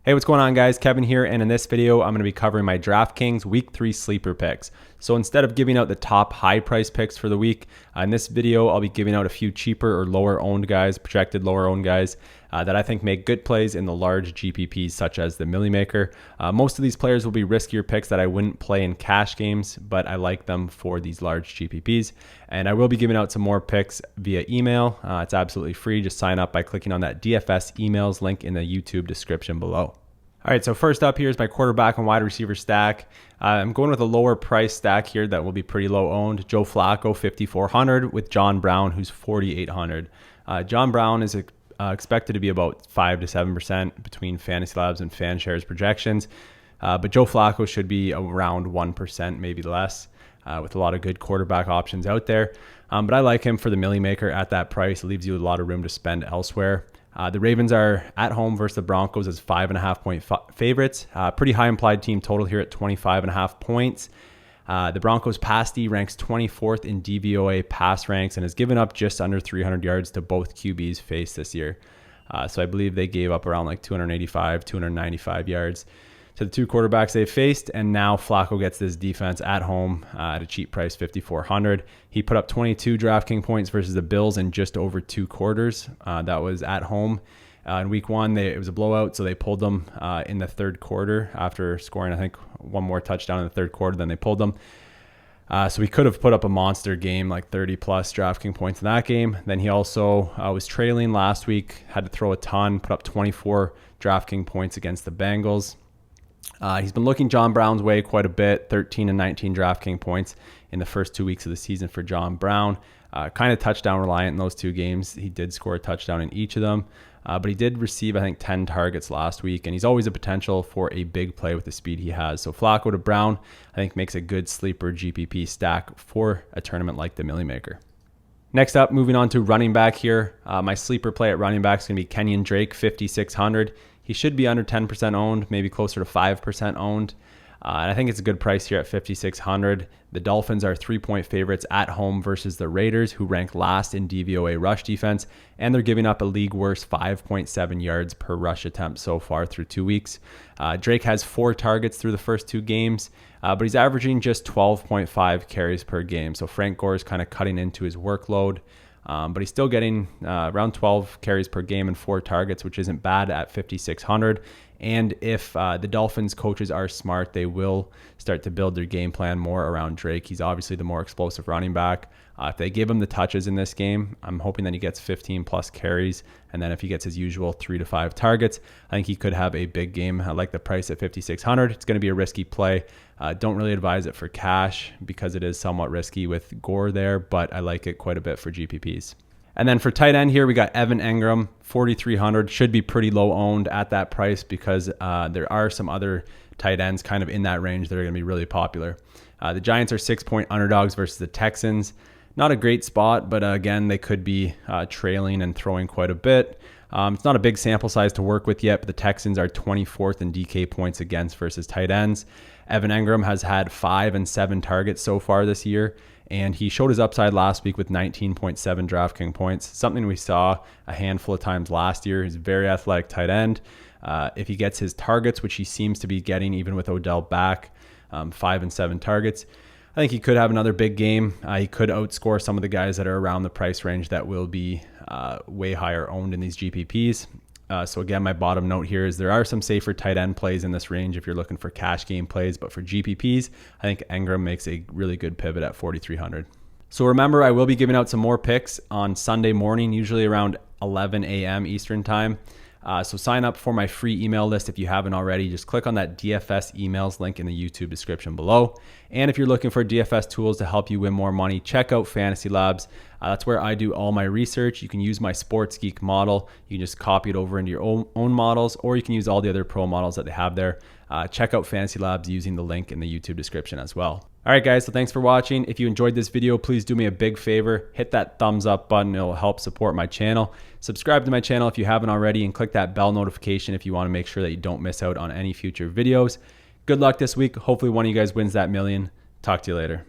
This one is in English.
Hey, what's going on, guys? Kevin here, and in this video, I'm going to be covering my DraftKings Week 3 sleeper picks. So instead of giving out the top high price picks for the week, in this video, I'll be giving out a few cheaper or lower owned guys, projected lower owned guys that I think make good plays in the large GPPs such as the Millie Maker. Most of these players will be riskier picks that I wouldn't play in cash games, but I like them for these large GPPs. And I will be giving out some more picks via email. It's absolutely free. Just sign up by clicking on that DFS emails link in the YouTube description below. All right, so first up here is my quarterback and wide receiver stack. I'm going with a lower price stack here that will be pretty low owned. Joe Flacco, 5,400, with John Brown, who's 4,800. John Brown is expected to be about 5 to 7% between Fantasy Labs and FanShares projections, but Joe Flacco should be around 1%, maybe less, with a lot of good quarterback options out there. But I like him for the Millie Maker at that price. It leaves you a lot of room to spend elsewhere. The Ravens are at home versus the Broncos as 5.5 point favorites. Pretty high implied team total here at 25.5 points. The Broncos pass D ranks 24th in DVOA pass ranks and has given up just under 300 yards to both QBs faced this year. So I believe they gave up around like 285, 295 yards to the two quarterbacks they faced, and now Flacco gets this defense at home at a cheap price, 5,400. He put up 22 DraftKings points versus the Bills in just over 2 quarters. That was at home. In week 1, it was a blowout, so they pulled them in the third quarter after scoring, I think, one more touchdown in the third quarter. Then they pulled them. So he could have put up a monster game, like 30 plus DraftKings points in that game. Then he also was trailing last week, had to throw a ton, put up 24 DraftKings points against the Bengals. He's been looking John Brown's way quite a bit, 13 and 19 DraftKings points in the first 2 weeks of the season for John Brown. Kind of touchdown reliant in those 2 games. He did score a touchdown in each of them, but he did receive, I think, 10 targets last week, and he's always a potential for a big play with the speed he has. So Flacco to Brown, I think, makes a good sleeper GPP stack for a tournament like the Millie Maker. Next up, moving on to running back here. My sleeper play at running back is going to be Kenyan Drake, 5,600. He should be under 10% owned, maybe closer to 5% owned. And I think it's a good price here at 5,600. The Dolphins are 3-point favorites at home versus the Raiders, who rank last in DVOA rush defense, and they're giving up a league worst 5.7 yards per rush attempt so far through 2 weeks. Drake has 4 targets through the first 2 games, but he's averaging just 12.5 carries per game. So Frank Gore is kind of cutting into his workload. But he's still getting around 12 carries per game and 4 targets, which isn't bad at 5,600. And if the Dolphins coaches are smart, they will start to build their game plan more around Drake. He's obviously the more explosive running back. If they give him the touches in this game, I'm hoping that he gets 15 plus carries. And then if he gets his usual 3 to 5 targets, I think he could have a big game. I like the price at 5,600. It's going to be a risky play. Don't really advise it for cash because it is somewhat risky with Gore there, but I like it quite a bit for GPPs. And then for tight end here, we got Evan Engram, 4,300. Should be pretty low owned at that price because there are some other tight ends kind of in that range that are going to be really popular. The Giants are 6-point underdogs versus the Texans. Not a great spot, but again, they could be trailing and throwing quite a bit. It's not a big sample size to work with yet, but the Texans are 24th in DK points against versus tight ends. Evan Engram has had 5 and 7 targets so far this year, and he showed his upside last week with 19.7 DraftKings points, something we saw a handful of times last year. He's a very athletic tight end. If he gets his targets, which he seems to be getting even with Odell back, 5 and 7 targets, I think he could have another big game. He could outscore some of the guys that are around the price range that will be way higher owned in these GPPs. So again, my bottom note here is there are some safer tight end plays in this range if you're looking for cash game plays, but for GPPs, I think Engram makes a really good pivot at 4,300. So remember, I will be giving out some more picks on Sunday morning, usually around 11 a.m. Eastern time. So sign up for my free email list if you haven't already. Just click on that DFS emails link in the YouTube description below. And if you're looking for DFS tools to help you win more money, check out Fantasy Labs. That's where I do all my research. You can use my Sports Geek model. You can just copy it over into your own models, or you can use all the other pro models that they have there. Check out Fantasy Labs using the link in the YouTube description as well. All right, guys, so thanks for watching. If you enjoyed this video, please do me a big favor. Hit that thumbs up button. It'll help support my channel. Subscribe to my channel if you haven't already, and click that bell notification if you want to make sure that you don't miss out on any future videos. Good luck this week. Hopefully one of you guys wins that million. Talk to you later.